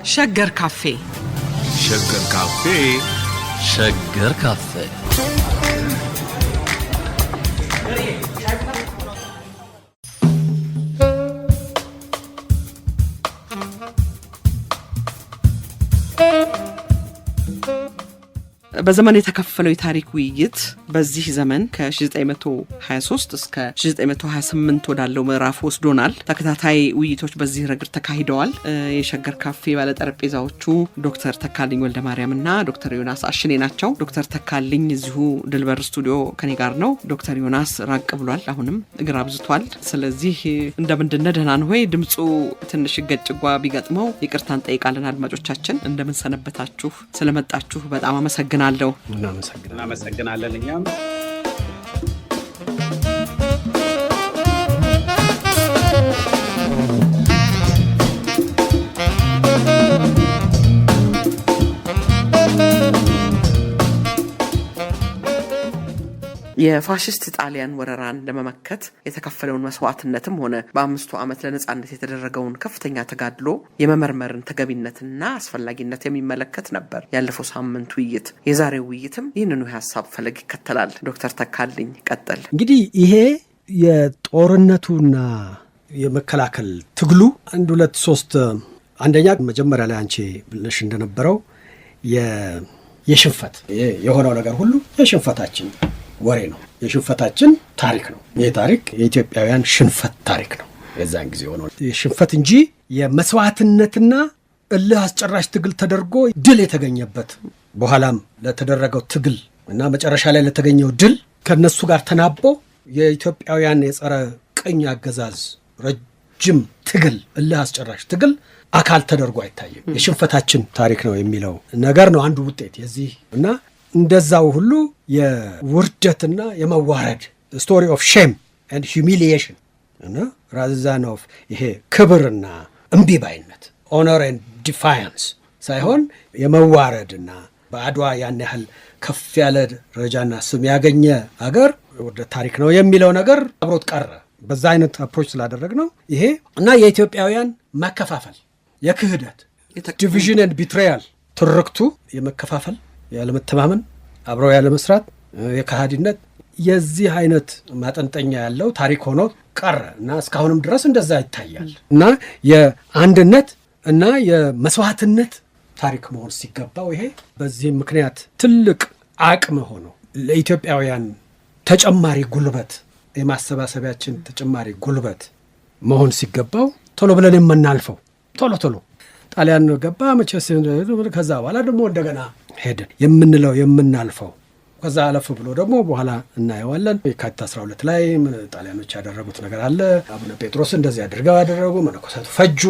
ሸገር ካፌ ሸገር ካፌ ሸገር ካፌ በዘመን የተከፈለው የታሪክ ውይይት በዚህ ዘመን ከ1923 እስከ 1928 ወዳለው ምዕራፍ ወስዶናል። ተከታታይ ውይይቶች በዚህ ረገድ ተካሂደዋል። የሸገር ካፌ ባለ ጠረጴዛዎቹ ዶክተር ተካልኝ ወልደ ማርያምና ዶክተር ዮናስ አሽኔ ናቸው። ዶክተር ተካልኝ እዚሁ ድልበር ስቱዲዮ ከኔ ጋር ነው። ዶክተር ዮናስ ራቅ ብሏል፣ አሁንም እግር አብዝቷል። ስለዚህ እንደምንድነው ደህና ነው ወይ? ድምጹ ትንሽ ገጭጓ ቢገጥመው ይቅርታን ጠይቃለን። አድማጮቻችን እንደምን ሰነበታችሁ? ስለመጣችሁ በጣም አመሰግናለሁ። እናመሰግናለን እኛም የፋሽስት ጣሊያን ወረራን ለመመከት የተከፈለውን መስዋዕትነትም ሆነ በ5 ዓመት ለነጻነት የተደረገውን ከፍተኛ ተጋድሎ የመመርመርን ተገቢነትና አስፈላጊነት የሚመለከት ነበር ያለፈው ሳምንት ውይይት። የዛሬው ውይይትም ይህንኑ ሐሳብ ፈለግ ይከተላል። ዶክተር ተካልኝ ቀጥል። እንግዲህ ይሄ የጦርነቱና የመከላከል ትግሉ 1 2 3 አንደኛ መጀመሪያ ላይ አንቺ ብለሽ እንደነበረው የሽንፈት የሆነው ነገር ሁሉ የሽንፈታችን ወሬ ነው። የሽንፈታችን ታሪክ ነው። ይህ ታሪክ የኢትዮጵያውያን ሽንፈት ታሪክ ነው። የዛን ጊዜ ሆኖ የሽንፈት እንጂ የመስዋዕትነትና እልህ አስጨራሽ ትግል ተደርጎ ድል የተገኘበት በኋላም ለተደረገው ትግል እና መጨረሻ ላይ ለተገኘው ድል ከነሱ ጋር ተናቦ የኢትዮጵያውያን የጸረ ቅኝ አገዛዝ ረጅም ትግል እልህ አስጨራሽ ትግል አካል ተደርጎ አይታይም። የሽንፈታችን ታሪክ ነው የሚለው ነገር ነው አንዱ ውጤት የዚህ እና እንደዛው ሁሉ የውርደትና የመዋረድ ስቶሪ ኦፍ ሼም ኤንድ ሂዩሚሊዬሽን እና ራዛን ኦፍ ይሄ ክብርና እምቢባይነት ኦነር ኤንድ ዲፋያንስ ሳይሆን የመዋረድና በአድዋ ያን ያህል ከፍ ያለ ደረጃና ስም ያገኘ አገር ወደ ታሪክ ነው የሚለው ነገር አብሮት ቀረ። በዛ አይነት አፕሮች ስላደረግ ነው ይሄ እና የኢትዮጵያውያን መከፋፈል፣ የክህደት ዲቪዥን ኤንድ ቢትሬያል ትርክቱ የመከፋፈል ያለመተማመን አብረው ያለ መስራት የካሃዲነት የዚህ አይነት ማጠንጠኛ ያለው ታሪክ ሆኖ ቀረ እና እስካሁንም ድረስ እንደዛ ይታያል እና የአንድነት እና የመስዋዕትነት ታሪክ መሆን ሲገባው ይሄ በዚህ ምክንያት ትልቅ አቅም ሆኖ ለኢትዮጵያውያን ተጨማሪ ጉልበት የማሰባሰቢያችን ተጨማሪ ጉልበት መሆን ሲገባው ቶሎ ብለን የምናልፈው ቶሎ ጣሊያን ገባ መቼስ ከዛ በኋላ ደግሞ እንደገና ሄድን የምንለው የምናልፈው ከዛ አለፍ ብሎ ደግሞ በኋላ እናየዋለን። የካቲት 12 ላይ ጣሊያኖች ያደረጉት ነገር አለ። አቡነ ጴጥሮስ እንደዚህ ያደረጉ መነኮሳቱ ፈጁ።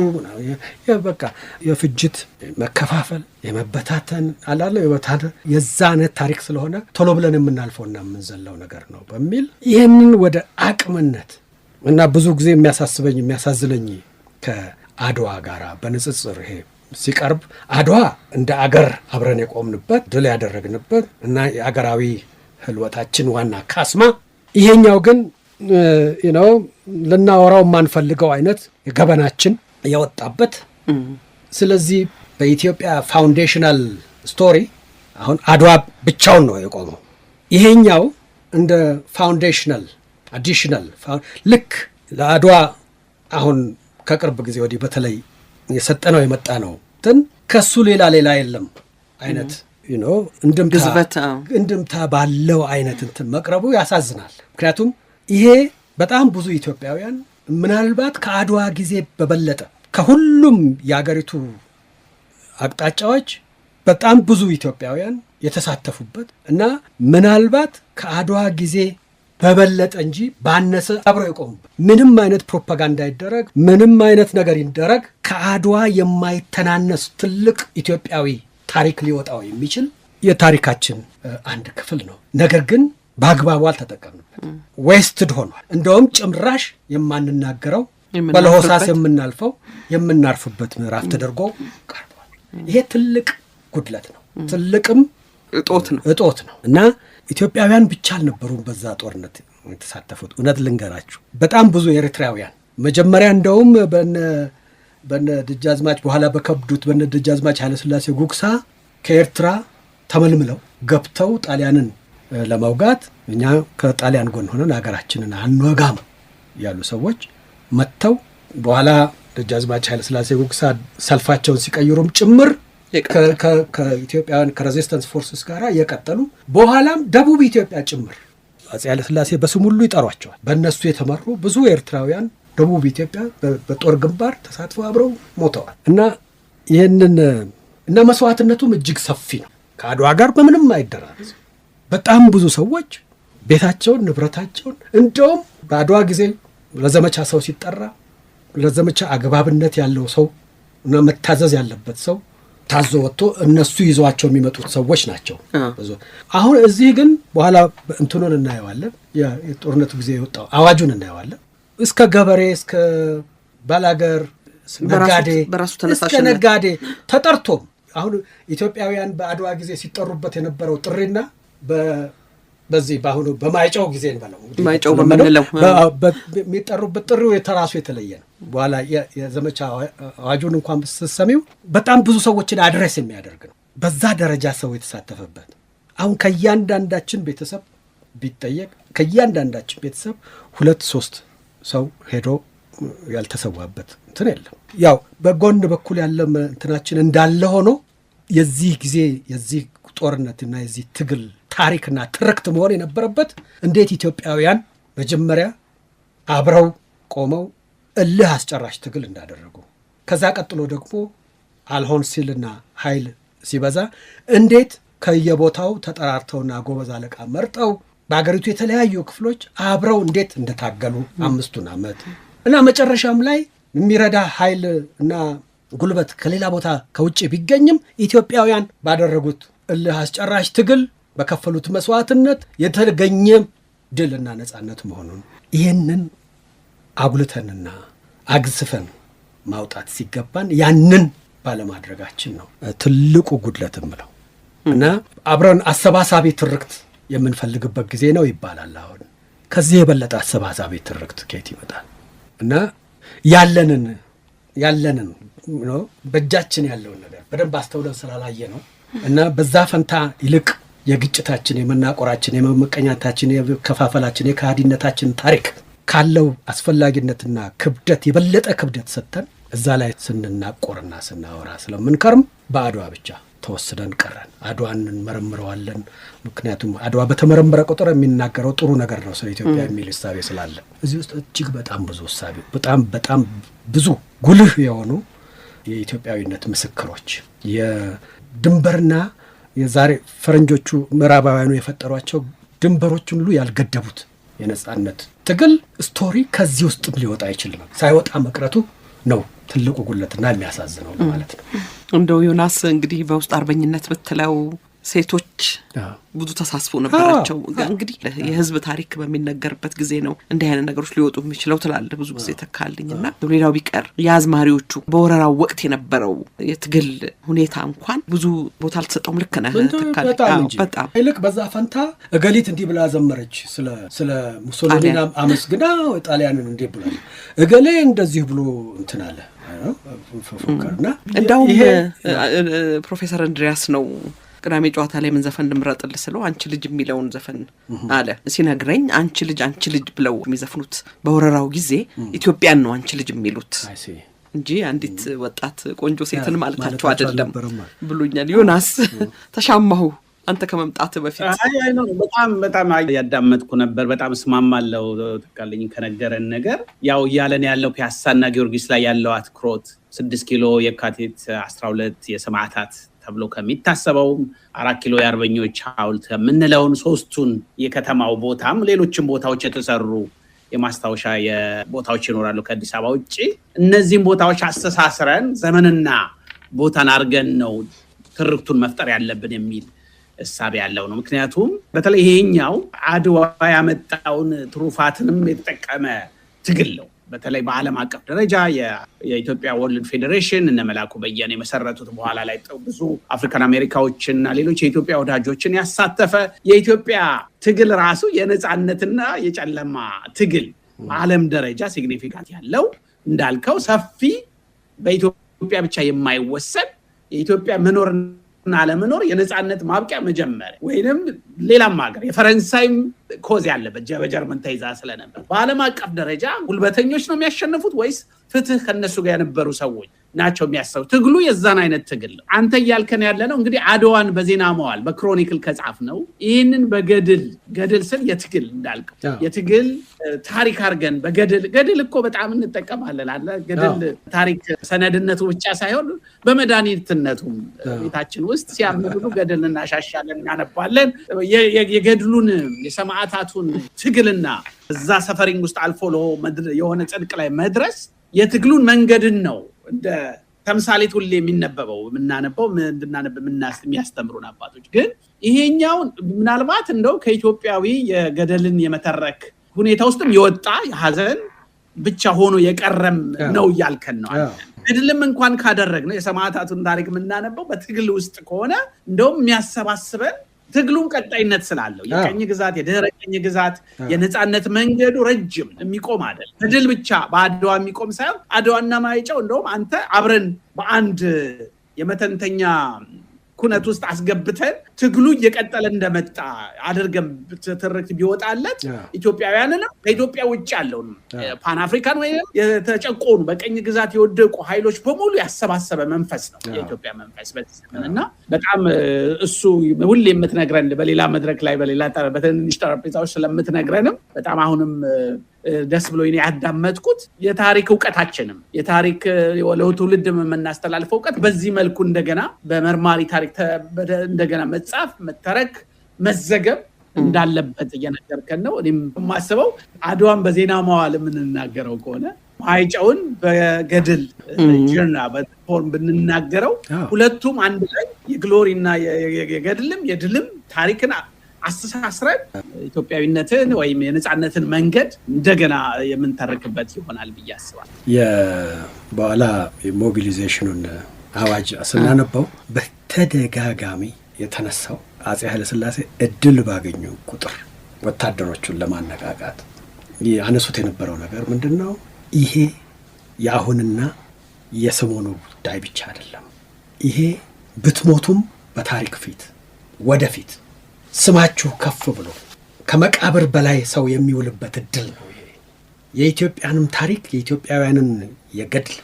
በቃ የፍጅት መከፋፈል የመበታተን አላለ የዛነት ታሪክ ስለሆነ ቶሎ ብለን የምናልፈውና የምንዘለው ነገር ነው በሚል ይህንን ወደ አቅምነት እና ብዙ ጊዜ የሚያሳዝነኝ ከአድዋ ጋራ በንጽጽር ይሄ ሲቀርብ አድዋ እንደ አገር አብረን የቆምንበት ድል ያደረግንበት እና የአገራዊ ህልወታችን ዋና ካስማ፣ ይሄኛው ግን ልናወራው የማንፈልገው አይነት የገበናችን የወጣበት። ስለዚህ በኢትዮጵያ ፋውንዴሽናል ስቶሪ አሁን አድዋ ብቻውን ነው የቆመው። ይሄኛው እንደ ፋውንዴሽናል አዲሽናል ልክ ለአድዋ አሁን ከቅርብ ጊዜ ወዲህ በተለይ የሰጠነው የመጣ ነው ከሱ ሌላ የለም አይነት እንድምታ ባለው አይነት መቅረቡ ያሳዝናል። ምክንያቱም ይሄ በጣም ብዙ ኢትዮጵያውያን ምናልባት ከአድዋ ጊዜ በበለጠ ከሁሉም የአገሪቱ አቅጣጫዎች በጣም ብዙ ኢትዮጵያውያን የተሳተፉበት እና ምናልባት ከአድዋ ጊዜ በበለጠ እንጂ ባነሰ አብረው የቆሙበት ምንም አይነት ፕሮፓጋንዳ ይደረግ ምንም አይነት ነገር ይደረግ ከአድዋ የማይተናነስ ትልቅ ኢትዮጵያዊ ታሪክ ሊወጣው የሚችል የታሪካችን አንድ ክፍል ነው። ነገር ግን በአግባቡ አልተጠቀምንበት፣ ዌስትድ ሆኗል። እንደውም ጭምራሽ የማንናገረው በለሆሳስ የምናልፈው የምናርፍበት ምዕራፍ ተደርጎ ቀርቧል። ይሄ ትልቅ ጉድለት ነው፣ ትልቅም እጦት ነው እና ኢትዮጵያውያን ብቻ አልነበሩም በዛ ጦርነት የተሳተፉት። እውነት ልንገራችሁ በጣም ብዙ ኤርትራውያን መጀመሪያ እንደውም በነ በነ ደጃዝማች በኋላ በከብዱት በነ ደጃዝማች ኃይለሥላሴ ጉግሳ ከኤርትራ ተመልምለው ገብተው ጣሊያንን ለማውጋት እኛ ከጣሊያን ጎን ሆነን ሀገራችንን አንወጋም ያሉ ሰዎች መጥተው በኋላ ደጃዝማች ኃይለሥላሴ ጉግሳ ሰልፋቸውን ሲቀይሩም ጭምር ከኢትዮጵያውያን ከሬዚስተንስ ፎርስስ ጋር የቀጠሉ በኋላም ደቡብ ኢትዮጵያ ጭምር አፄ ኃይለሥላሴ በስም ሁሉ ይጠሯቸዋል። በእነሱ የተመሩ ብዙ ኤርትራውያን ደቡብ ኢትዮጵያ በጦር ግንባር ተሳትፎ አብረው ሞተዋል እና ይህንን እና መስዋዕትነቱም እጅግ ሰፊ ነው። ከአድዋ ጋር በምንም አይደራረስ። በጣም ብዙ ሰዎች ቤታቸውን ንብረታቸውን እንደውም በአድዋ ጊዜ ለዘመቻ ሰው ሲጠራ ለዘመቻ አግባብነት ያለው ሰው እና መታዘዝ ያለበት ሰው ታዞ ወጥቶ እነሱ ይዘዋቸው የሚመጡት ሰዎች ናቸው። አሁን እዚህ ግን በኋላ እንትኑን እናየዋለን። የጦርነቱ ጊዜ የወጣው አዋጁን እናየዋለን። እስከ ገበሬ እስከ ባላገር ነጋዴ እስከ ነጋዴ ተጠርቶም አሁን ኢትዮጵያውያን በአድዋ ጊዜ ሲጠሩበት የነበረው ጥሪና በዚህ በአሁኑ በማይጨው ጊዜ እንበለው ማይጨው በመነለው የሚጠሩበት ጥሪው የተራሱ የተለየ ነው። በኋላ የዘመቻ አዋጁን እንኳን ስትሰሚው በጣም ብዙ ሰዎችን አድሬስ የሚያደርግ ነው። በዛ ደረጃ ሰው የተሳተፈበት አሁን ከእያንዳንዳችን ቤተሰብ ቢጠየቅ ከእያንዳንዳችን ቤተሰብ 2-3 ሰው ሄዶ ያልተሰዋበት እንትን የለም። ያው በጎን በኩል ያለ እንትናችን እንዳለ ሆኖ የዚህ ጊዜ የዚህ ጦርነትና የዚህ ትግል ታሪክና ትርክት መሆን የነበረበት እንዴት ኢትዮጵያውያን መጀመሪያ አብረው ቆመው እልህ አስጨራሽ ትግል እንዳደረጉ ከዛ ቀጥሎ ደግሞ አልሆን ሲልና ኃይል ሲበዛ እንዴት ከየቦታው ተጠራርተውና ጎበዝ አለቃ መርጠው በአገሪቱ የተለያዩ ክፍሎች አብረው እንዴት እንደታገሉ 5 ዓመት እና መጨረሻም ላይ የሚረዳ ኃይል እና ጉልበት ከሌላ ቦታ ከውጭ ቢገኝም ኢትዮጵያውያን ባደረጉት እልህ አስጨራሽ ትግል በከፈሉት መስዋዕትነት የተገኘ ድልና ነጻነት መሆኑን ይህንን አጉልተንና አግዝፈን ማውጣት ሲገባን ያንን ባለማድረጋችን ነው ትልቁ ጉድለት እምለው እና አብረን አሰባሳቢ ትርክት የምንፈልግበት ጊዜ ነው ይባላል። አሁን ከዚህ የበለጠ አሰባሳቢ ትርክት ከየት ይመጣል? እና ያለንን ነው በእጃችን ያለውን ነገር በደንብ አስተውለን ስላላየ ነው እና በዛ ፈንታ ይልቅ የግጭታችን የመናቆራችን የመመቀኛታችን የከፋፈላችን የካሃዲነታችን ታሪክ ካለው አስፈላጊነትና ክብደት የበለጠ ክብደት ሰጥተን እዛ ላይ ስንናቆርና ስናወራ ስለምንከርም በአድዋ ብቻ ተወስደን ቀረን። አድዋን እንመረምረዋለን። ምክንያቱም አድዋ በተመረመረ ቁጥር የሚናገረው ጥሩ ነገር ነው ስለ ኢትዮጵያ የሚል እሳቤ ስላለ እዚህ ውስጥ እጅግ በጣም ብዙ እሳቤ በጣም ብዙ ጉልህ የሆኑ የኢትዮጵያዊነት ምስክሮች የድንበርና የዛሬ ፈረንጆቹ ምዕራባውያኑ የፈጠሯቸው ድንበሮች ሁሉ ያልገደቡት የነጻነት ትግል ስቶሪ ከዚህ ውስጥም ሊወጣ አይችልም። ሳይወጣ መቅረቱ ነው ትልቁ ጉለትና የሚያሳዝነው ማለት ነው። እንደው ዮናስ እንግዲህ በውስጥ አርበኝነት ብትለው ሴቶች ብዙ ተሳስፎ ነበራቸው። እንግዲህ የህዝብ ታሪክ በሚነገርበት ጊዜ ነው እንዲህ አይነት ነገሮች ሊወጡ የሚችለው ትላለ ብዙ ጊዜ ተካልኝና ሌላው ቢቀር የአዝማሪዎቹ በወረራው ወቅት የነበረው የትግል ሁኔታ እንኳን ብዙ ቦታ አልተሰጠውም። ልክ ነህ ተካልኝ በጣም ይልቅ በዛ ፈንታ እገሊት እንዲህ ብላ ዘመረች ስለ ሙሶሊኒ አመስግና ጣሊያንን እንዲህ ብላ እገሌ እንደዚህ ብሎ እንትን አለ ፎከርና እንደውም ፕሮፌሰር እንድሪያስ ነው ቅዳሜ ጨዋታ ላይ ምን ዘፈን እንምረጥልህ ስለው አንቺ ልጅ የሚለውን ዘፈን አለ ሲነግረኝ አንቺ ልጅ ብለው የሚዘፍኑት በወረራው ጊዜ ኢትዮጵያን ነው አንቺ ልጅ የሚሉት እንጂ አንዲት ወጣት ቆንጆ ሴትን ማለታቸው አይደለም ብሎኛል። ዮናስ ተሻማሁ አንተ ከመምጣት በፊት በጣም ያዳመጥኩ ነበር። በጣም እስማማለሁ ተካልኝ ከነገረን ነገር ያው እያለን ያለው ፒያሳና ጊዮርጊስ ላይ ያለው አትኩሮት 6 ኪሎ የካቲት 12 የሰማዕታት ተብሎ ከሚታሰበው 4 ኪሎ የአርበኞች ሐውልት የምንለውን ሶስቱን የከተማው ቦታም ሌሎችም ቦታዎች የተሰሩ የማስታወሻ የቦታዎች ይኖራሉ ከአዲስ አበባ ውጪ። እነዚህም ቦታዎች አስተሳስረን ዘመንና ቦታን አድርገን ነው ትርክቱን መፍጠር ያለብን የሚል እሳቤ ያለው ነው። ምክንያቱም በተለይ ይሄኛው አድዋ ያመጣውን ትሩፋትንም የተጠቀመ ትግል ነው። በተለይ በዓለም አቀፍ ደረጃ የኢትዮጵያ ወርልድ ፌዴሬሽን እነ መላኩ በየነ የመሰረቱት በኋላ ላይ ብዙ አፍሪካን አሜሪካዎችና ሌሎች የኢትዮጵያ ወዳጆችን ያሳተፈ የኢትዮጵያ ትግል ራሱ የነጻነትና የጨለማ ትግል በዓለም ደረጃ ሲግኒፊካንት ያለው እንዳልከው ሰፊ በኢትዮጵያ ብቻ የማይወሰን የኢትዮጵያ መኖርና አለመኖር የነጻነት ማብቂያ መጀመሪያ ወይንም ሌላም ሀገር የፈረንሳይም ኮዝ ያለበት በጀርመን ተይዛ ስለነበር በዓለም አቀፍ ደረጃ ጉልበተኞች ነው የሚያሸንፉት ወይስ ፍትህ ከነሱ ጋር የነበሩ ሰዎች ናቸው የሚያሰው? ትግሉ የዛን አይነት ትግል ነው። አንተ እያልከን ያለ ነው እንግዲህ አድዋን በዜና መዋል በክሮኒክል ከጻፍ ነው ይህንን በገድል ስል የትግል እንዳልከው የትግል ታሪክ አድርገን ገድል እኮ በጣም እንጠቀማለን አለ ገድል ታሪክ ሰነድነቱ ብቻ ሳይሆን በመድኃኒትነቱም ቤታችን ውስጥ ሲያምሩ ገድል እናሻሻለን እናነባለን። የገድሉን የሰማዕታቱን ትግልና እዛ ሰፈሪንግ ውስጥ አልፎ የሆነ ጽድቅ ላይ መድረስ የትግሉን መንገድን ነው እንደ ተምሳሌት ሁሌ የሚነበበው የምናነበው የሚያስተምሩን አባቶች። ግን ይሄኛው ምናልባት እንደው ከኢትዮጵያዊ የገደልን የመተረክ ሁኔታ ውስጥም የወጣ ሀዘን ብቻ ሆኖ የቀረም ነው እያልከን ነው። ገድልም እንኳን ካደረግነው የሰማዕታቱን ታሪክ የምናነበው በትግል ውስጥ ከሆነ እንደውም የሚያሰባስበን ትግሉን ቀጣይነት ስላለው የቀኝ ግዛት የድህረ ቀኝ ግዛት የነጻነት መንገዱ ረጅም የሚቆም አይደል። በድል ብቻ በአድዋ የሚቆም ሳይሆን አድዋና ማይጨው እንደውም አንተ አብረን በአንድ የመተንተኛ ኩነት ውስጥ አስገብተን ትግሉ እየቀጠለ እንደመጣ አድርገን ትርክት ቢወጣለት ኢትዮጵያውያንንም ከኢትዮጵያ ውጭ ያለውን ፓን አፍሪካን ወይ የተጨቆኑ በቀኝ ግዛት የወደቁ ኃይሎች በሙሉ ያሰባሰበ መንፈስ ነው የኢትዮጵያ መንፈስ በተሰመነና በጣም እሱ ሁሌ የምትነግረን በሌላ መድረክ ላይ በትንሽ ጠረጴዛዎች ስለምትነግረንም በጣም አሁንም ደስ ብሎኝ ያዳመጥኩት የታሪክ ዕውቀታችንም የታሪክ ለትውልድ የምናስተላልፈው ዕውቀት በዚህ መልኩ እንደገና በመርማሪ ታሪክ እንደገና መጻፍ መተረክ መዘገብ እንዳለበት እየነገርከን ነው። እኔም የማስበው አድዋን በዜና መዋል የምንናገረው ከሆነ ማይጨውን በገድል ጀርና በፎርም ብንናገረው ሁለቱም አንድ ላይ የግሎሪና የገድልም የድልም ታሪክን አስተሳስረን ኢትዮጵያዊነትን ወይም የነጻነትን መንገድ እንደገና የምንተርክበት ይሆናል ብዬ አስባለሁ። በኋላ የሞቢሊዜሽኑን አዋጅ ስናነበው በተደጋጋሚ የተነሳው አጼ ኃይለሥላሴ እድል ባገኙ ቁጥር ወታደሮቹን ለማነቃቃት ያነሱት የነበረው ነገር ምንድነው? ይሄ የአሁንና የሰሞኑ ጉዳይ ብቻ አይደለም። ይሄ ብትሞቱም በታሪክ ፊት ወደፊት ስማችሁ ከፍ ብሎ ከመቃብር በላይ ሰው የሚውልበት እድል ነው። ይሄ የኢትዮጵያንም ታሪክ የኢትዮጵያውያንን የገድል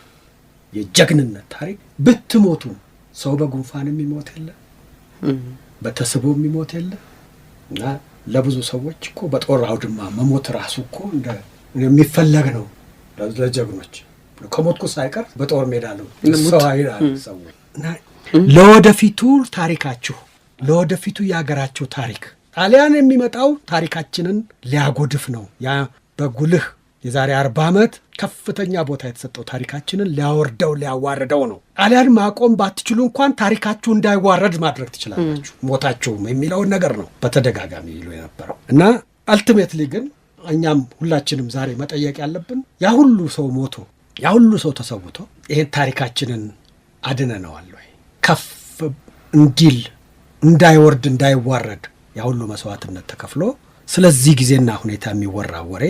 የጀግንነት ታሪክ ብትሞቱም ሰው በጉንፋን የሚሞት የለ፣ በተስቦ የሚሞት የለ እና ለብዙ ሰዎች እኮ በጦር አውድማ መሞት ራሱ እኮ የሚፈለግ ነው ለጀግኖች። ከሞትኩ ሳይቀር በጦር ሜዳ ነው ሰው አይላል ሰው እና ለወደፊቱ ታሪካችሁ ለወደፊቱ የሀገራቸው ታሪክ ጣሊያን የሚመጣው ታሪካችንን ሊያጎድፍ ነው። ያ በጉልህ የዛሬ 40 ዓመት ከፍተኛ ቦታ የተሰጠው ታሪካችንን ሊያዋርደው ነው። ጣሊያን ማቆም ባትችሉ እንኳን ታሪካችሁ እንዳይዋረድ ማድረግ ትችላላችሁ ሞታችሁም የሚለውን ነገር ነው በተደጋጋሚ ይሉ የነበረው እና አልቲሜትሊ ግን እኛም ሁላችንም ዛሬ መጠየቅ ያለብን ያ ሁሉ ሰው ሞቶ ያ ሁሉ ሰው ተሰውቶ ይሄን ታሪካችንን አድነነዋል ወይ? ከፍ እንዲል እንዳይወርድ እንዳይዋረድ ያ ሁሉ መስዋዕትነት ተከፍሎ ስለዚህ ጊዜና ሁኔታ የሚወራ ወሬ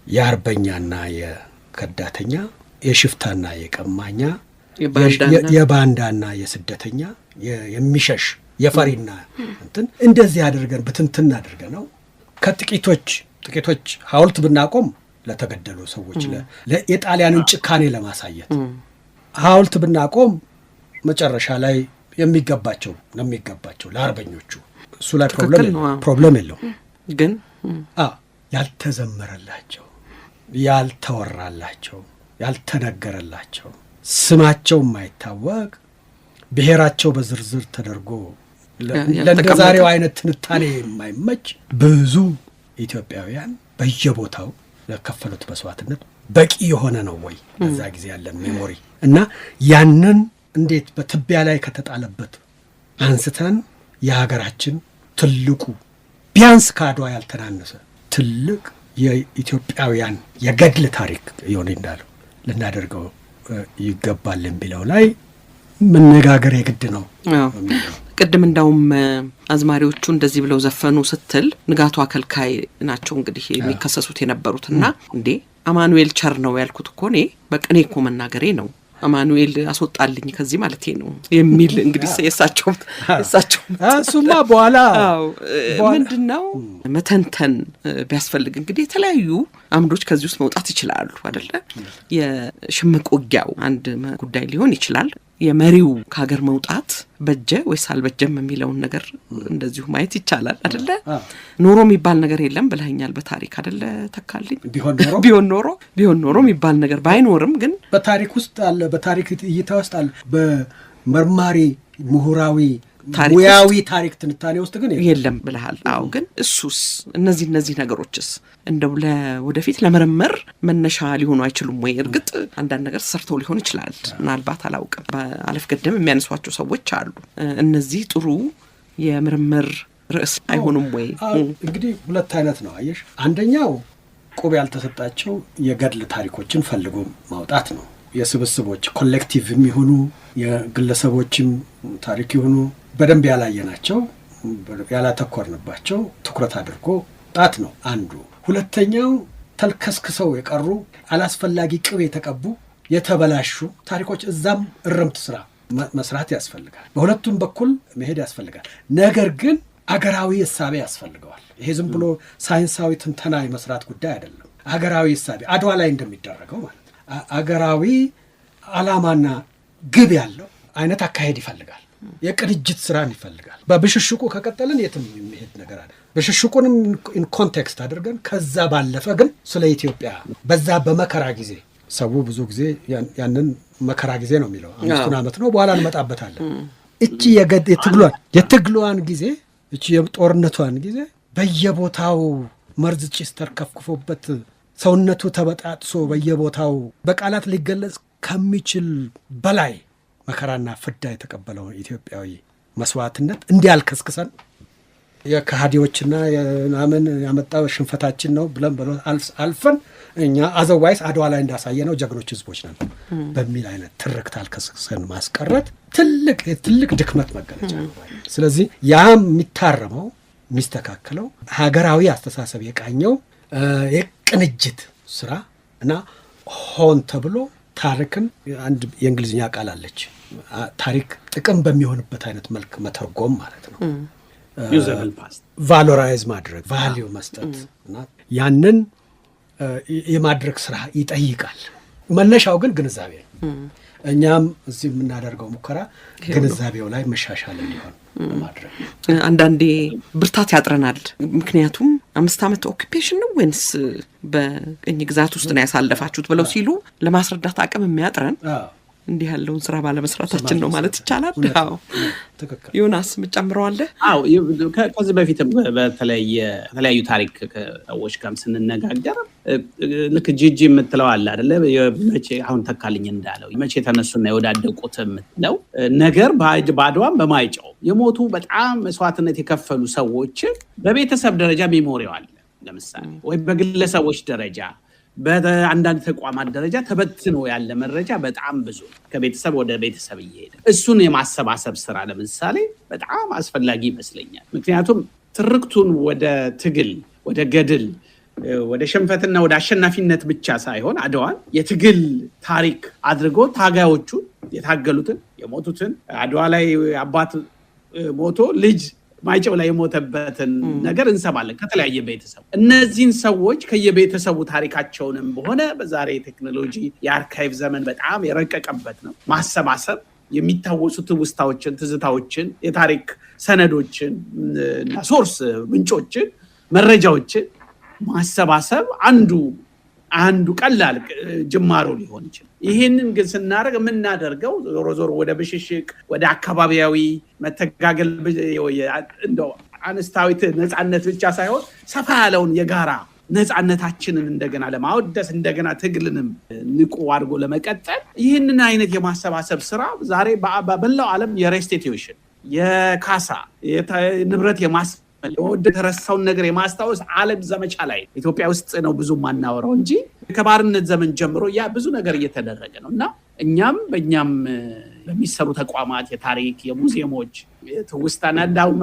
የአርበኛና የከዳተኛ የሽፍታና የቀማኛ የባንዳና የስደተኛ የሚሸሽ የፈሪና እንትን እንደዚህ አድርገን በትንትን አድርገነው ከጥቂቶች ሐውልት ብናቆም ለተገደሉ ሰዎች የጣሊያንን ጭካኔ ለማሳየት ሐውልት ብናቆም መጨረሻ ላይ የሚገባቸው ለአርበኞቹ እሱ ላይ ፕሮብለም የለው። ግን ያልተዘመረላቸው ያልተወራላቸው ያልተነገረላቸው ስማቸው የማይታወቅ ብሔራቸው በዝርዝር ተደርጎ ለዛሬው አይነት ትንታኔ የማይመች ብዙ ኢትዮጵያውያን በየቦታው ለከፈሉት መስዋዕትነት በቂ የሆነ ነው ወይ? በዛ ጊዜ ያለን ሜሞሪ እና ያንን እንዴት በትቢያ ላይ ከተጣለበት አንስተን የሀገራችን ትልቁ ቢያንስ ከአድዋ ያልተናነሰ ትልቅ የኢትዮጵያውያን የገድል ታሪክ የሆነ እንዳለው ልናደርገው ይገባል የሚለው ላይ መነጋገር የግድ ነው። ቅድም እንዳውም አዝማሪዎቹ እንደዚህ ብለው ዘፈኑ ስትል ንጋቱ አከልካይ ናቸው እንግዲህ የሚከሰሱት የነበሩትና እንዴ አማኑኤል ቸር ነው ያልኩት እኮ እኔ በቅኔ እኮ መናገሬ ነው አማኑኤል አስወጣልኝ ከዚህ ማለት ነው የሚል እንግዲህ የሳቸው እሱማ በኋላ ምንድነው መተንተን ቢያስፈልግ እንግዲህ የተለያዩ አምዶች ከዚህ ውስጥ መውጣት ይችላሉ አይደለ? የሽምቅ ውጊያው አንድ ጉዳይ ሊሆን ይችላል። የመሪው ከሀገር መውጣት በጀ ወይስ አልበጀም የሚለውን ነገር እንደዚሁ ማየት ይቻላል አይደለ? ኖሮ የሚባል ነገር የለም ብለኛል በታሪክ አይደለ ተካልኝ? ቢሆን ኖሮ የሚባል ነገር ባይኖርም ግን በታሪክ ውስጥ አለ፣ በታሪክ እይታ ውስጥ አለ፣ በመርማሪ ምሁራዊ ሙያዊ ታሪክ ትንታኔ ውስጥ ግን የለም ብለሃል። አዎ፣ ግን እሱስ እነዚህ ነገሮችስ እንደው ለወደፊት ለመረመር መነሻ ሊሆኑ አይችሉም ወይ? እርግጥ አንዳንድ ነገር ተሰርተው ሊሆን ይችላል፣ ምናልባት አላውቅም። በአለፍ ገደም የሚያነሷቸው ሰዎች አሉ። እነዚህ ጥሩ የምርምር ርዕስ አይሆኑም ወይ? እንግዲህ ሁለት አይነት ነው አየሽ። አንደኛው ቁብ ያልተሰጣቸው የገድል ታሪኮችን ፈልጎ ማውጣት ነው። የስብስቦች ኮሌክቲቭ የሚሆኑ የግለሰቦችም ታሪክ የሆኑ በደንብ ያላየናቸው ያላተኮርንባቸው ትኩረት አድርጎ ጣት ነው አንዱ። ሁለተኛው ተልከስክሰው የቀሩ አላስፈላጊ ቅቤ የተቀቡ የተበላሹ ታሪኮች እዛም እረምት ስራ መስራት ያስፈልጋል። በሁለቱም በኩል መሄድ ያስፈልጋል። ነገር ግን አገራዊ እሳቤ ያስፈልገዋል። ይሄ ዝም ብሎ ሳይንሳዊ ትንተና የመስራት ጉዳይ አይደለም። አገራዊ እሳቤ አድዋ ላይ እንደሚደረገው ማለት አገራዊ ዓላማና ግብ ያለው አይነት አካሄድ ይፈልጋል። የቅንጅት ስራን ይፈልጋል። በብሽሽቁ ከቀጠልን የትም የሚሄድ ነገር አለ። ብሽሽቁንም ኢን ኮንቴክስት አድርገን ከዛ ባለፈ ግን ስለ ኢትዮጵያ በዛ በመከራ ጊዜ ሰው ብዙ ጊዜ ያንን መከራ ጊዜ ነው የሚለው 5 ዓመት ነው፣ በኋላ እንመጣበታለን። እቺ የትግሏን ጊዜ እቺ የጦርነቷን ጊዜ በየቦታው መርዝ ጭስ ተርከፍክፎበት ሰውነቱ ተበጣጥሶ በየቦታው በቃላት ሊገለጽ ከሚችል በላይ መከራና ፍዳ የተቀበለው ኢትዮጵያዊ መስዋዕትነት እንዲያልከስክሰን የከሃዲዎችና የናምን ያመጣው ሽንፈታችን ነው ብለን አልፈን እኛ አዘዋይስ አድዋ ላይ እንዳሳየ ነው ጀግኖች ህዝቦች ነን በሚል አይነት ትርክት አልከስክሰን ማስቀረት ትልቅ ድክመት መገለጫ ነው። ስለዚህ ያም የሚታረመው የሚስተካከለው ሀገራዊ አስተሳሰብ የቃኘው የቅንጅት ስራ እና ሆን ተብሎ ታሪክን አንድ የእንግሊዝኛ ቃል አለች፣ ታሪክ ጥቅም በሚሆንበት አይነት መልክ መተርጎም ማለት ነው። ቫሎራይዝ ማድረግ ቫሊዩ መስጠት እና ያንን የማድረግ ስራ ይጠይቃል። መነሻው ግን ግንዛቤ ነው። እኛም እዚህ የምናደርገው ሙከራ ግንዛቤው ላይ መሻሻል እንዲሆን ማድረግ። አንዳንዴ ብርታት ያጥረናል። ምክንያቱም 5 ዓመት ኦኩፔሽን ነው ወይንስ በቅኝ ግዛት ውስጥ ነው ያሳለፋችሁት ብለው ሲሉ ለማስረዳት አቅም የሚያጥረን እንዲህ ያለውን ስራ ባለመስራታችን ነው ማለት ይቻላል። አዎ ዮናስ ምጨምረዋለህ? አዎ ከዚህ በፊት በተለያዩ ታሪክ ሰዎች ጋር ስንነጋገር ልክ ጂጂ የምትለው አለ አይደለ? መቼ አሁን ተካልኝ እንዳለው መቼ ተነሱና የወዳደቁት የምትለው ነገር በአድዋም በማይጨው የሞቱ በጣም መስዋዕትነት የከፈሉ ሰዎች በቤተሰብ ደረጃ ሜሞሪው አለ ለምሳሌ፣ ወይ በግለሰቦች ደረጃ በአንዳንድ ተቋማት ደረጃ ተበትኖ ያለ መረጃ በጣም ብዙ ከቤተሰብ ወደ ቤተሰብ እየሄደ እሱን የማሰባሰብ ስራ ለምሳሌ በጣም አስፈላጊ ይመስለኛል። ምክንያቱም ትርክቱን ወደ ትግል፣ ወደ ገድል፣ ወደ ሽንፈትና ወደ አሸናፊነት ብቻ ሳይሆን አድዋን የትግል ታሪክ አድርጎ ታጋዮቹን የታገሉትን የሞቱትን አድዋ ላይ አባት ሞቶ ልጅ ማይጨው ላይ የሞተበትን ነገር እንሰማለን ከተለያየ ቤተሰብ። እነዚህን ሰዎች ከየቤተሰቡ ታሪካቸውንም በሆነ በዛሬ ቴክኖሎጂ የአርካይቭ ዘመን በጣም የረቀቀበት ነው ማሰባሰብ የሚታወሱ ትውስታዎችን፣ ትዝታዎችን፣ የታሪክ ሰነዶችን እና ሶርስ ምንጮችን፣ መረጃዎችን ማሰባሰብ አንዱ ቀላል ጅማሮ ሊሆን ይችላል። ይህንን ግን ስናደርግ የምናደርገው ዞሮ ወደ ብሽሽቅ፣ ወደ አካባቢያዊ መተጋገል እንደው አነስታዊት ነፃነት ብቻ ሳይሆን ሰፋ ያለውን የጋራ ነፃነታችንን እንደገና ለማወደስ እንደገና ትግልንም ንቁ አድርጎ ለመቀጠል ይህንን አይነት የማሰባሰብ ስራ ዛሬ በመላው ዓለም የሬስቲቲዩሽን የካሳ ንብረት የተረሳውን ነገር የማስታወስ ዓለም ዘመቻ ላይ ኢትዮጵያ ውስጥ ነው ብዙ ማናወራው እንጂ ከባርነት ዘመን ጀምሮ ያ ብዙ ነገር እየተደረገ ነው እና እኛም በሚሰሩ ተቋማት የታሪክ የሙዚየሞች ትውስታና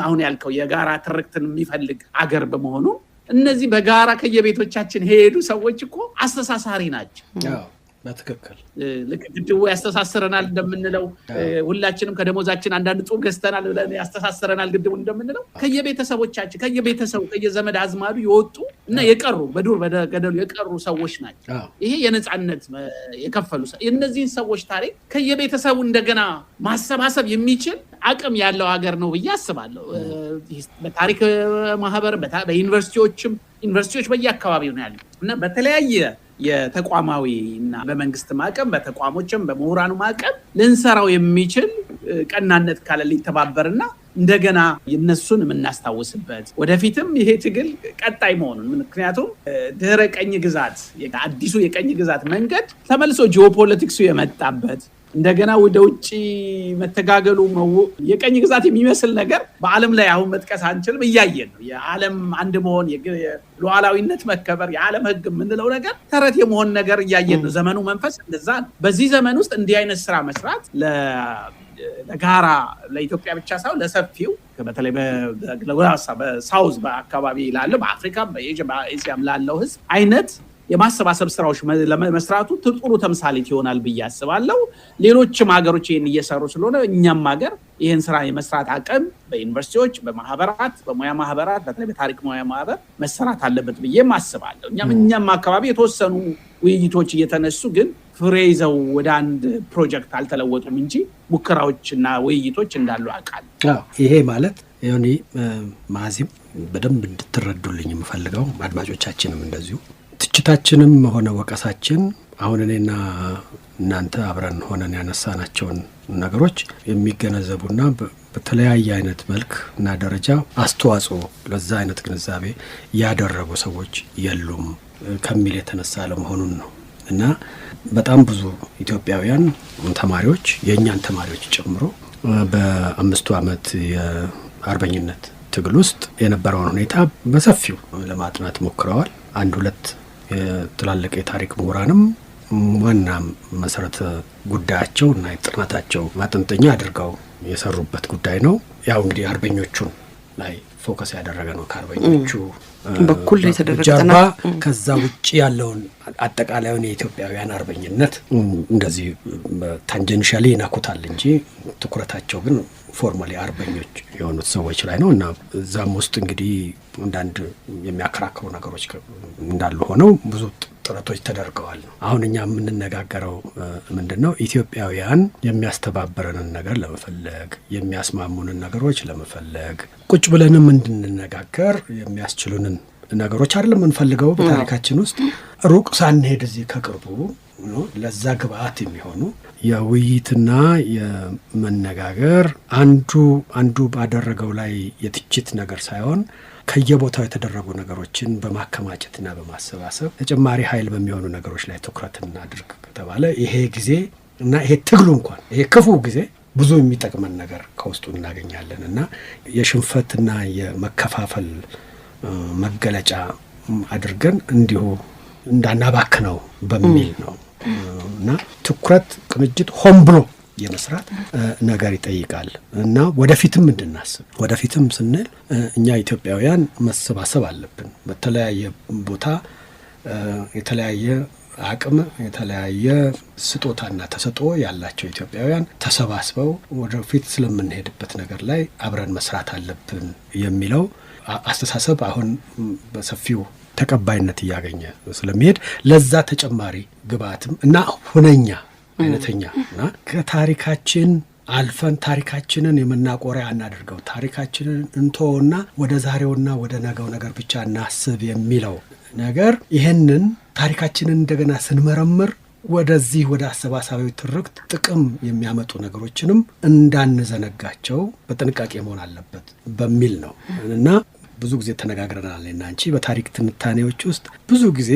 አሁን ያልከው የጋራ ትርክትን የሚፈልግ አገር በመሆኑ እነዚህ በጋራ ከየቤቶቻችን ሄዱ ሰዎች እኮ አስተሳሳሪ ናቸው። በትክክል ልክ ግድቡ ያስተሳስረናል እንደምንለው ሁላችንም ከደሞዛችን አንዳንድ ጡብ ገዝተናል ብለን ያስተሳስረናል ግድቡ እንደምንለው ከየቤተሰቦቻችን ከየዘመድ አዝማዱ የወጡ እና የቀሩ በዱር በገደሉ የቀሩ ሰዎች ናቸው። ይሄ የነጻነት የከፈሉ እነዚህን ሰዎች ታሪክ ከየቤተሰቡ እንደገና ማሰባሰብ የሚችል አቅም ያለው ሀገር ነው ብዬ አስባለሁ። በታሪክ ማህበር ዩኒቨርሲቲዎች በየአካባቢው ነው ያሉት እና በተለያየ የተቋማዊ እና በመንግስት ማዕቀም በተቋሞችም በምሁራኑ ማዕቀም ልንሰራው የሚችል ቀናነት ካለ ሊተባበርና እንደገና የነሱን የምናስታውስበት ወደፊትም ይሄ ትግል ቀጣይ መሆኑን ምክንያቱም ድህረ ቀኝ ግዛት አዲሱ የቀኝ ግዛት መንገድ ተመልሶ ጂኦፖለቲክሱ የመጣበት እንደገና ወደ ውጪ መተጋገሉ የቀኝ ግዛት የሚመስል ነገር በዓለም ላይ አሁን መጥቀስ አንችልም እያየን ነው። የዓለም አንድ መሆን ሉዓላዊነት መከበር የዓለም ህግ የምንለው ነገር ተረት የመሆን ነገር እያየን ነው። ዘመኑ መንፈስ እንደዛ ነው። በዚህ ዘመን ውስጥ እንዲህ አይነት ስራ መስራት ለጋራ ለኢትዮጵያ ብቻ ሳይሆን ለሰፊው በተለይ በሳውዝ በአካባቢ ላለው በአፍሪካም በኤዥያም ላለው ህዝብ አይነት የማሰባሰብ ስራዎች ለመስራቱ ጥሩ ተምሳሌት ይሆናል ብዬ አስባለሁ። ሌሎችም ሀገሮች ይሄን እየሰሩ ስለሆነ እኛም ሀገር ይሄን ስራ የመስራት አቅም በዩኒቨርሲቲዎች በማህበራት በሙያ ማህበራት በተለይ በታሪክ ሙያ ማህበር መሰራት አለበት ብዬ አስባለሁ። እኛም አካባቢ የተወሰኑ ውይይቶች እየተነሱ ግን ፍሬ ይዘው ወደ አንድ ፕሮጀክት አልተለወጡም እንጂ ሙከራዎችና ውይይቶች እንዳሉ አውቃለሁ። ይሄ ማለት ዮኒ ማዚም በደንብ እንድትረዱልኝ የምፈልገው አድማጮቻችንም እንደዚሁ ትችታችንም ሆነ ወቀሳችን አሁን እኔና እናንተ አብረን ሆነን ያነሳናቸውን ነገሮች የሚገነዘቡና በተለያየ አይነት መልክ እና ደረጃ አስተዋጽኦ ለዛ አይነት ግንዛቤ ያደረጉ ሰዎች የሉም ከሚል የተነሳ ለመሆኑን ነው እና በጣም ብዙ ኢትዮጵያውያን ተማሪዎች የእኛን ተማሪዎች ጨምሮ በ5 ዓመት የአርበኝነት ትግል ውስጥ የነበረውን ሁኔታ በሰፊው ለማጥናት ሞክረዋል። አንድ ሁለት ትላልቅ የታሪክ ምሁራንም ዋና መሰረተ ጉዳያቸው እና የጥናታቸው ማጠንጠኛ አድርገው የሰሩበት ጉዳይ ነው። ያው እንግዲህ አርበኞቹን ላይ ፎከስ ያደረገ ነው። ከአርበኞቹ በኩል የተደረገ ጀርባ ከዛ ውጪ ያለውን አጠቃላዩን የኢትዮጵያውያን አርበኝነት እንደዚህ ታንጀንሻሊ ይነኩታል እንጂ ትኩረታቸው ግን ፎርማሊ አርበኞች የሆኑት ሰዎች ላይ ነው እና እዛም ውስጥ እንግዲህ አንዳንድ የሚያከራክሩ ነገሮች እንዳሉ ሆነው ብዙ ጥረቶች ተደርገዋል። አሁን እኛ የምንነጋገረው ምንድነው? ኢትዮጵያውያን የሚያስተባበረንን ነገር ለመፈለግ የሚያስማሙንን ነገሮች ለመፈለግ ቁጭ ብለንም እንድንነጋገር የሚያስችሉንን ነገሮች አይደለም የምንፈልገው። በታሪካችን ውስጥ ሩቅ ሳንሄድ እዚህ ከቅርቡ ለዛ ግብአት የሚሆኑ የውይይትና የመነጋገር አንዱ ባደረገው ላይ የትችት ነገር ሳይሆን ከየቦታው የተደረጉ ነገሮችን በማከማቸትና በማሰባሰብ ተጨማሪ ኃይል በሚሆኑ ነገሮች ላይ ትኩረት እናድርግ ከተባለ ይሄ ጊዜ እና ይሄ ትግሉ እንኳን ይሄ ክፉ ጊዜ ብዙ የሚጠቅመን ነገር ከውስጡ እናገኛለን እና የሽንፈትና የመከፋፈል መገለጫ አድርገን እንዲሁ እንዳናባክነው በሚል ነው እና ትኩረት ቅንጅት ሆን ብሎ የመስራት ነገር ይጠይቃል እና ወደፊትም እንድናስብ ወደፊትም ስንል እኛ ኢትዮጵያውያን መሰባሰብ አለብን። በተለያየ ቦታ የተለያየ አቅም የተለያየ ስጦታና ተሰጥኦ ያላቸው ኢትዮጵያውያን ተሰባስበው ወደፊት ስለምንሄድበት ነገር ላይ አብረን መስራት አለብን የሚለው አስተሳሰብ አሁን በሰፊው ተቀባይነት እያገኘ ስለሚሄድ ለዛ ተጨማሪ ግብአትም እና ሁነኛ አይነተኛ እና ከታሪካችን አልፈን ታሪካችንን የመናቆሪያ እናድርገው፣ ታሪካችንን እንተውና ወደ ዛሬውና ወደ ነገው ነገር ብቻ እናስብ የሚለው ነገር ይህንን ታሪካችንን እንደገና ስንመረምር ወደዚህ ወደ አሰባሳቢው ትርክት ጥቅም የሚያመጡ ነገሮችንም እንዳንዘነጋቸው በጥንቃቄ መሆን አለበት በሚል ነው እና ብዙ ጊዜ ተነጋግረናል እና አንቺ በታሪክ ትንታኔዎች ውስጥ ብዙ ጊዜ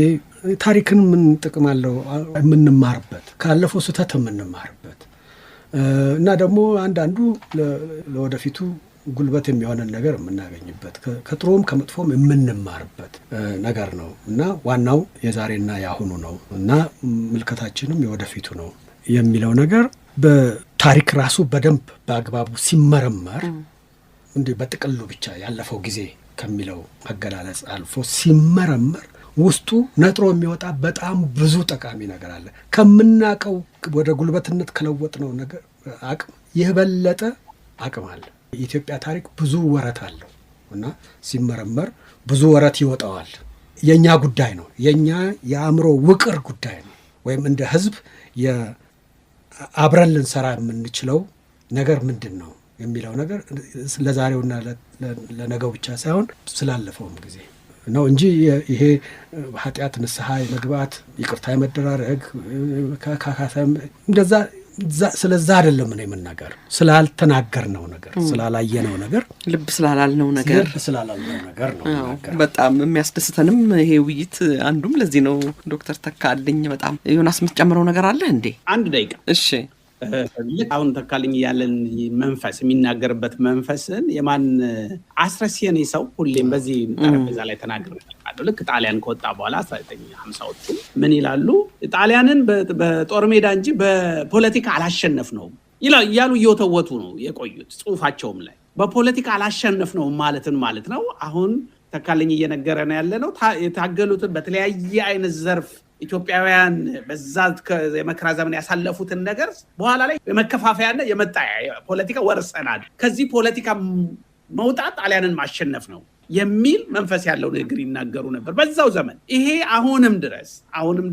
ታሪክን ምን ጥቅም አለው የምንማርበት ካለፈው ስህተት የምንማርበት እና ደግሞ አንዳንዱ ለወደፊቱ ጉልበት የሚሆነን ነገር የምናገኝበት ከጥሩም ከመጥፎም የምንማርበት ነገር ነው እና ዋናው የዛሬና ያሁኑ ነው እና ምልከታችንም የወደፊቱ ነው የሚለው ነገር በታሪክ ራሱ በደንብ በአግባቡ ሲመረመር እንዲህ በጥቅሉ ብቻ ያለፈው ጊዜ ከሚለው አገላለጽ አልፎ ሲመረመር ውስጡ ነጥሮ የሚወጣ በጣም ብዙ ጠቃሚ ነገር አለ። ከምናቀው ወደ ጉልበትነት ከለወጥነው ነገር አቅም የበለጠ አቅም አለ። የኢትዮጵያ ታሪክ ብዙ ወረት አለው እና ሲመረመር ብዙ ወረት ይወጣዋል። የኛ ጉዳይ ነው፣ የኛ የአእምሮ ውቅር ጉዳይ ነው። ወይም እንደ ህዝብ አብረን ልንሰራ የምንችለው ነገር ምንድን ነው የሚለው ነገር ለዛሬውና ለነገው ብቻ ሳይሆን ስላለፈውም ጊዜ ነው እንጂ ይሄ ኃጢአት ንስሐ የመግባት ይቅርታ የመደራረግ እንደዛ ስለዛ አይደለም ነው የምናገር። ስላልተናገርነው ነገር፣ ስላላየነው ነገር፣ ልብ ስላላልነው ነገር ነው። በጣም የሚያስደስተንም ይሄ ውይይት አንዱም ለዚህ ነው። ዶክተር ተካልኝ በጣም ዮናስ የምትጨምረው ነገር አለ እንዴ? አንድ ደቂቃ። እሺ። አሁን ተካልኝ ያለን መንፈስ የሚናገርበት መንፈስን የማን አስረሲየን ሰው ሁሌም በዚህ ጠረጴዛ ላይ ተናግረናል። ልክ ጣሊያን ከወጣ በኋላ 1950ዎቹ ምን ይላሉ? ጣሊያንን በጦር ሜዳ እንጂ በፖለቲካ አላሸነፍነውም እያሉ እየወተወቱ ነው የቆዩት። ጽሁፋቸውም ላይ በፖለቲካ አላሸነፍነውም ማለት ነው። አሁን ተካልኝ እየነገረ ነው ያለ ነው። የታገሉትን በተለያየ አይነት ዘርፍ ኢትዮጵያውያን በዛ የመከራ ዘመን ያሳለፉትን ነገር በኋላ ላይ የመከፋፈያና የመጣ ፖለቲካ ወርሰናል፣ ከዚህ ፖለቲካ መውጣት ጣሊያንን ማሸነፍ ነው የሚል መንፈስ ያለው ንግግር ይናገሩ ነበር በዛው ዘመን። ይሄ አሁንም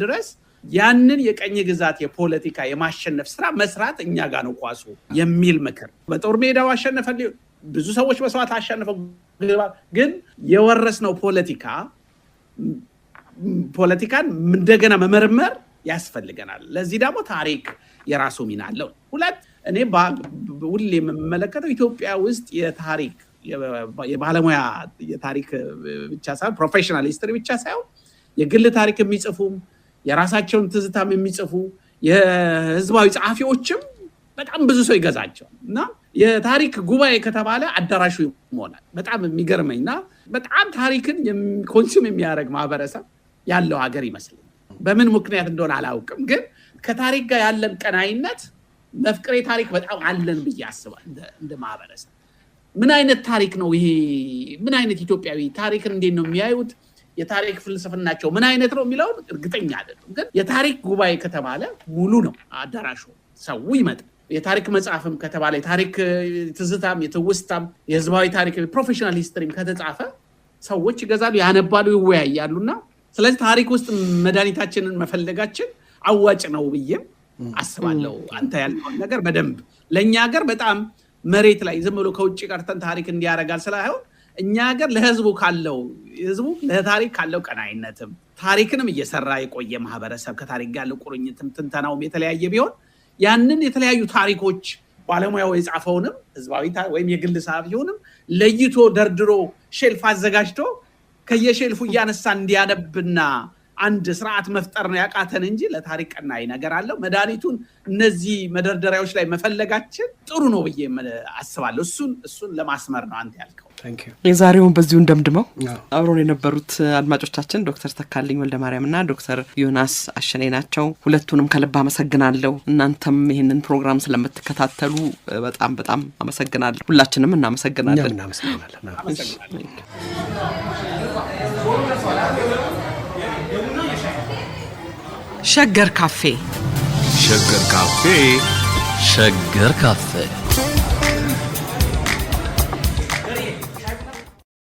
ድረስ ያንን የቀኝ ግዛት የፖለቲካ የማሸነፍ ስራ መስራት እኛ ጋር ነው ኳሱ የሚል ምክር። በጦር ሜዳው አሸነፈ፣ ብዙ ሰዎች መስዋዕት አሸነፈው፣ ግን የወረስነው ፖለቲካን እንደገና መመርመር ያስፈልገናል። ለዚህ ደግሞ ታሪክ የራሱ ሚና አለው። ሁለት እኔ ሁሌ የምመለከተው ኢትዮጵያ ውስጥ የታሪክ የባለሙያ የታሪክ ብቻ ሳይሆን ፕሮፌሽናል ሂስትሪ ብቻ ሳይሆን የግል ታሪክ የሚጽፉም የራሳቸውን ትዝታም የሚጽፉ የህዝባዊ ጸሐፊዎችም በጣም ብዙ ሰው ይገዛቸዋል እና የታሪክ ጉባኤ ከተባለ አዳራሹ ይሞላል። በጣም የሚገርመኝና በጣም ታሪክን ኮንሱም የሚያደርግ ማህበረሰብ ያለው ሀገር ይመስለኛል። በምን ምክንያት እንደሆነ አላውቅም፣ ግን ከታሪክ ጋር ያለን ቀናይነት መፍቅሬ ታሪክ በጣም አለን ብዬ አስባለሁ። እንደ ማህበረሰብ ምን አይነት ታሪክ ነው ይሄ? ምን አይነት ኢትዮጵያዊ ታሪክን እንዴት ነው የሚያዩት? የታሪክ ፍልስፍናቸው ምን አይነት ነው የሚለውን እርግጠኛ አይደለም። ግን የታሪክ ጉባኤ ከተባለ ሙሉ ነው አዳራሹ፣ ሰው ይመጣል። የታሪክ መጽሐፍም ከተባለ የታሪክ ትዝታም የትውስታም የህዝባዊ ታሪክ ፕሮፌሽናል ሂስትሪም ከተጻፈ ሰዎች ይገዛሉ፣ ያነባሉ፣ ይወያያሉና ስለዚህ ታሪክ ውስጥ መድኃኒታችንን መፈለጋችን አዋጭ ነው ብዬም አስባለሁ። አንተ ያልከውን ነገር በደንብ ለእኛ ሀገር በጣም መሬት ላይ ዝም ብሎ ከውጭ ቀርተን ታሪክ እንዲያደርጋል ስላይሆን እኛ ሀገር ለህዝቡ ለታሪክ ካለው ቀናይነትም ታሪክንም እየሰራ የቆየ ማህበረሰብ ከታሪክ ጋር ያለው ቁርኝትም ትንተናውም የተለያየ ቢሆን ያንን የተለያዩ ታሪኮች ባለሙያው የጻፈውንም ህዝባዊ ወይም የግል ጸሐፊውንም ለይቶ ደርድሮ ሼልፍ አዘጋጅቶ ከየሼልፉ እያነሳ እንዲያነብና አንድ ስርዓት መፍጠር ነው ያቃተን እንጂ ለታሪክ ቀናይ ነገር አለው። መድኃኒቱን እነዚህ መደርደሪያዎች ላይ መፈለጋችን ጥሩ ነው ብዬ አስባለሁ። እሱን ለማስመር ነው አንተ ያልከው። የዛሬውን በዚሁ እንደምድመው አብሮን የነበሩት አድማጮቻችን ዶክተር ተካልኝ ወልደማርያምና ዶክተር ዮናስ አሸኔ ናቸው። ሁለቱንም ከልብ አመሰግናለሁ። እናንተም ይህንን ፕሮግራም ስለምትከታተሉ በጣም በጣም አመሰግናለሁ። ሁላችንም እናመሰግናለን። ሸገር ካፌ ሸገር ካፌ ሸገር ካፌ